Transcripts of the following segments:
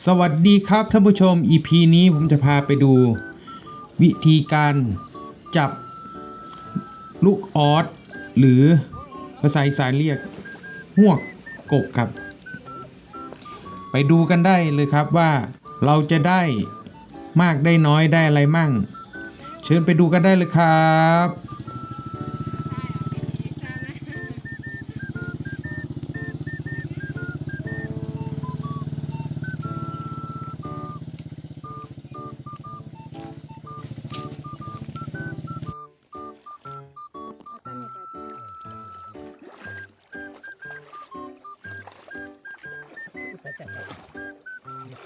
สวัสดีครับท่านผู้ชม EP นี้ผมจะพาไปดูวิธีการจับลูกออสหรือภาษาอีสานเรียกหวกกบครับไปดูกันได้เลยครับว่าเราจะได้มากได้น้อยได้อะไรมั่งเชิญไปดูกันได้เลยครับ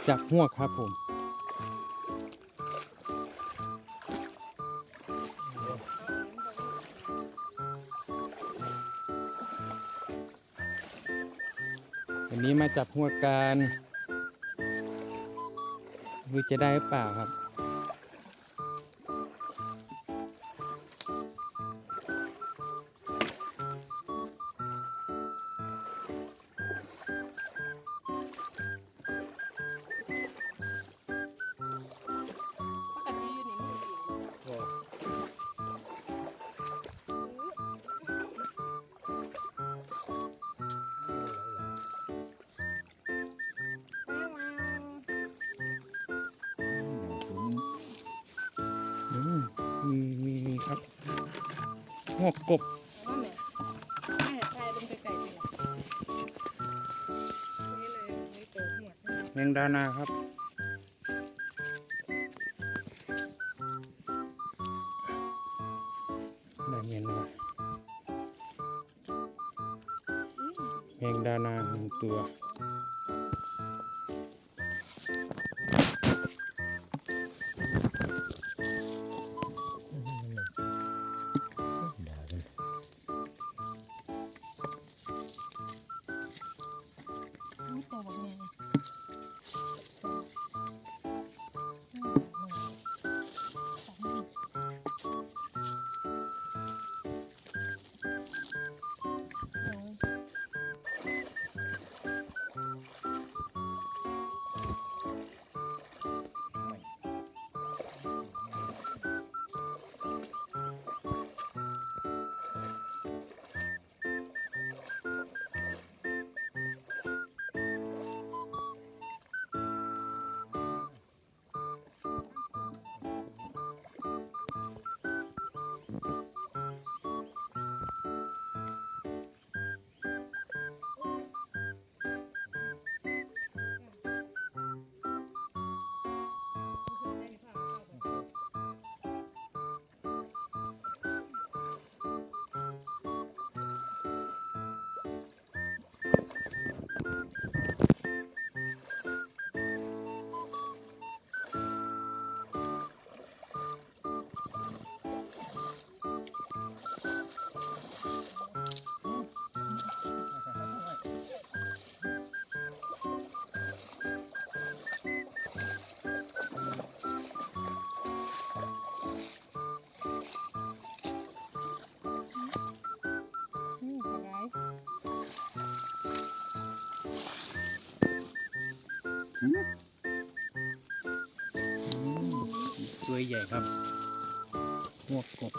จับหวกครับผมวันนี้มาจับหวกกันวิจะได้หรือเปล่าครับมีครับหวกกบแมงดานาครับได้เมียนมาแมงดานาหนึ่งตัวตัวใหญ่ครับหวกกบ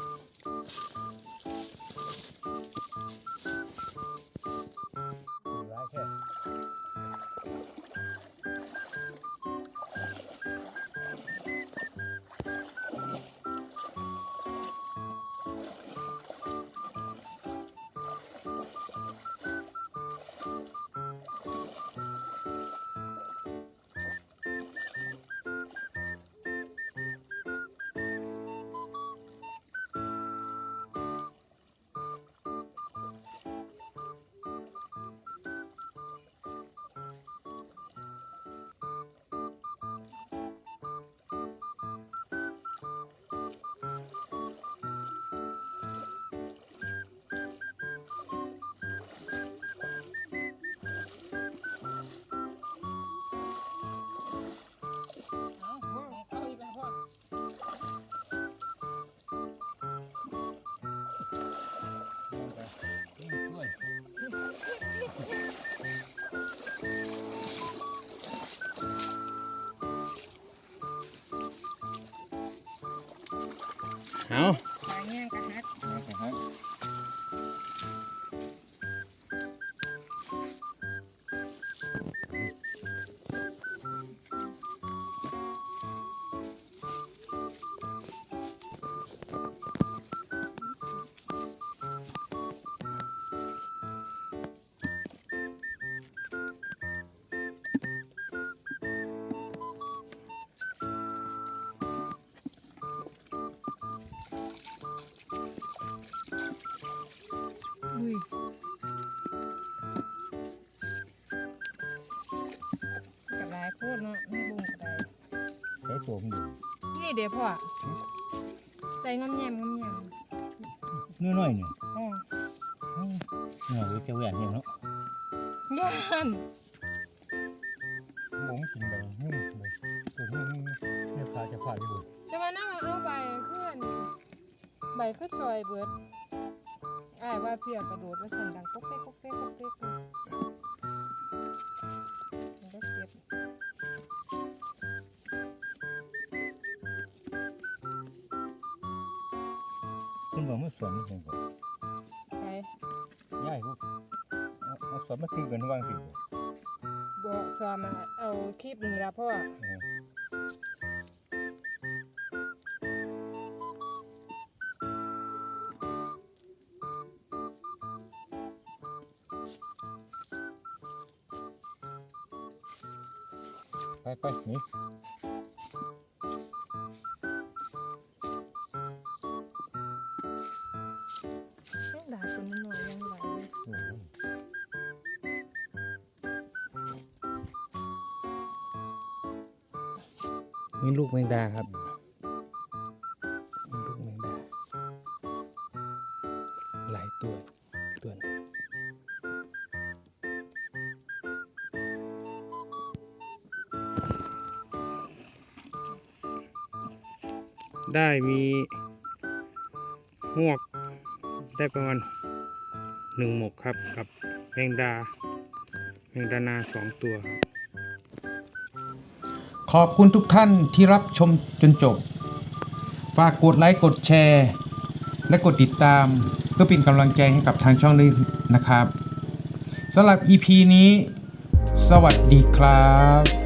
เอา ปลาแง่งกระฮักอุ้ยกระไรโคตรเนาะนี่บุ้งกระไร ใช้ตัวมันดู นี่เดี๋ยวพ่อใส่งำแยม น้อยๆเนี่ย อ๋อ เนี่ยเจะแหวนเนี่ยเนาะ ย่าน บ่งกินไปยุ่งเลยตัวนี้เนี่ยขาจะขาดอยู่ จะมานั่งเอาใบเพื่อนใบคือซอยเบิดอ้ายว่าเพียกระโดดว่าสั่นดังป๊กเป๊กป๊กเป๊กป๊กเป๊กมันก็เจ็บ ซึ่งบอกมันสวนนี่จังบ่ ไป ย่ายพวกเอาสวนมาตีกันวางสิบ่ บอกสอนมาเอาคลิปนี้ละพ่อไปนี่ แม่งด่าตัวน้อยๆยังไหลเลย นี่ลูกแมงดาครับนี่ลูกแมงดาหลายตัวนึงได้มีหวกได้ประมาณ1 หมกครับกับแมงดานา2 ตัวครับขอบคุณทุกท่านที่รับชมจนจบ ฝากกดไลค์กดแชร์ และกดติดตามเพื่อเป็นกำลังใจให้กับทางช่องด้วยนะครับสำหรับ EP นี้ สวัสดีครับ